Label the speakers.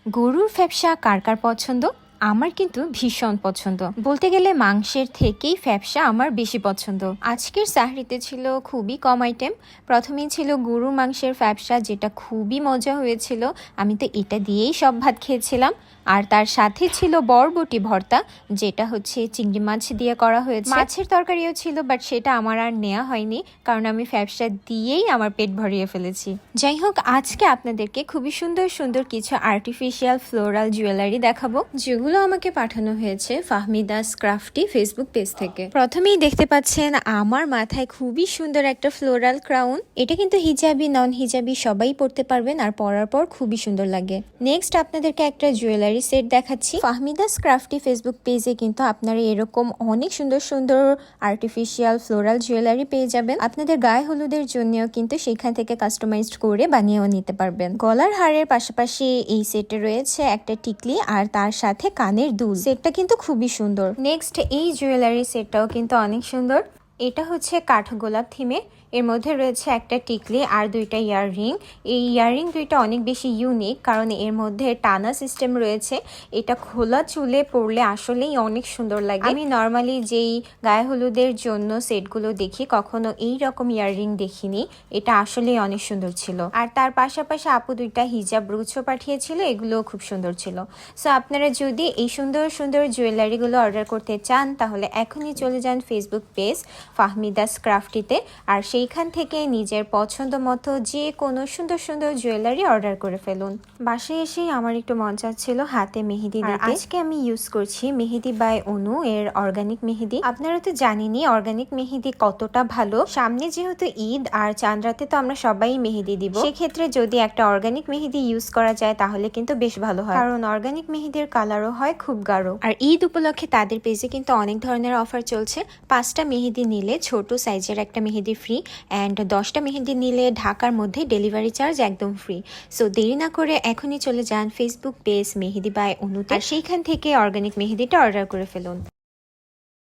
Speaker 1: গরুর ফ্যাপসা কার কার পছন্দ? আমার কিন্তু ভীষণ পছন্দ। বলতে গেলে মাংসের থেকেই ফ্যাপসা আমার বেশি পছন্দ। আজকের সাহরিতে ছিল খুবই কম আইটেম। প্রথমেই ছিল গরুর মাংসের ফ্যাপসা, যেটা খুবই মজা হয়েছিল। আমি তো এটা দিয়েই সব ভাত খেয়েছিলাম। আর তার সাথে ছিল বরবটি ভর্তা, যেটা হচ্ছে চিংড়ি মাছ দিয়ে করা হয়েছে। মাছের তরকারিও ছিল, বাট সেটা আমার আর নেওয়া হয়নি, কারণ আমি ফ্যাপসা দিয়েই আমার পেট ভরিয়ে ফেলেছি। যাই হোক, আজকে আপনাদেরকে খুবই সুন্দর সুন্দর কিছু আর্টিফিশিয়াল ফ্লোরাল জুয়েলারি দেখাবো, যেগুলো আমাকে পাঠানো হয়েছে ফাহমিদাস ক্রাফটি ফেসবুক পেজ থেকে। প্রথমেই দেখতে পাচ্ছেন আমার মাথায় খুবই সুন্দর একটা ফ্লোরাল ক্রাউন। এটা কিন্তু হিজাবি নন হিজাবি সবাই পরতে পারবেন, আর পরার পর খুবই সুন্দর লাগে। নেক্সট আপনাদেরকে একটা জুয়েলারি সেট দেখাচ্ছি। ফাহমিদাস ক্রাফটি ফেসবুক পেজে কিন্তু আপনারা এরকম অনেক সুন্দর সুন্দর আর্টিফিশিয়াল ফ্লোরাল জুয়েলারি পেয়ে যাবেন। আপনাদের গায়ে হলুদের জন্যও কিন্তু সেখান থেকে কাস্টমাইজড করে বানিয়েও নিতে পারবেন। গলার হারের পাশাপাশি এই সেটে রয়েছে একটা টিকলি আর তার সাথে কানের দুল। সেটটা কিন্তু খুবই সুন্দর। নেক্সট এই জুয়েলারি সেটটাও কিন্তু অনেক সুন্দর। এটা হচ্ছে কাঠগোলাপ থিমে। এর মধ্যে রয়েছে একটা টিকলি আর দুইটা ইয়াররিং। এই ইয়াররিং দুইটা অনেক বেশি ইউনিক, কারণ এর মধ্যে টানা সিস্টেম রয়েছে। এটা খোলা চুলে পরলে আসলেই অনেক সুন্দর লাগে। আমি নর্মালি যেই গায়ে হলুদের জন্য সেটগুলো দেখি, কখনো এই রকম ইয়াররিং দেখিনি। এটা আসলেই অনেক সুন্দর ছিল। আর তার পাশাপাশি আপু দুইটা হিজাব ব্রুচও পাঠিয়েছিল, এগুলোও খুব সুন্দর ছিল। সো আপনারা যদি এই সুন্দর সুন্দর জুয়েলারিগুলো অর্ডার করতে চান, তাহলে এখনই চলে যান ফেসবুক পেজ ফাহমিদাস ক্রাফটিতে, আর সেইখান থেকে নিজের পছন্দ মতো যে কোনো সুন্দর সুন্দর জুয়েলারি অর্ডার করে ফেলুন। বাসায় এসেই আমার একটু মন চাচ্ছিল হাতে মেহেদি দিতে। আজকে আমি ইউজ করছি মেহেদি বাই অনু এর অর্গানিক মেহেদি। আপনারা তো জানেনই অর্গানিক মেহেদি কতটা ভালো। সামনে যেহেতু ঈদ আর চাঁদ রাতে তো আমরা সবাই মেহেদি দিব, সেক্ষেত্রে যদি একটা অর্গানিক মেহেদি ইউজ করা যায় তাহলে কিন্তু বেশ ভালো হয়, কারণ অর্গানিক মেহেদির কালারও হয় খুব গাঢ়। আর ঈদ উপলক্ষে তাদের পেজে কিন্তু অনেক ধরনের অফার চলছে। 5টা মেহেদি নিলে ছোট সাইজের একটা মেহেদি ফ্রি, অ্যান্ড 10টা মেহেদি নিলে ঢাকার মধ্যে ডেলিভারি চার্জ একদম ফ্রি। সো দেরি না করে এখনই চলে যান ফেসবুক পেজ মেহেদি বাই অনুতে, আর সেইখান থেকে অর্গানিক মেহেদিটা অর্ডার করে ফেলুন।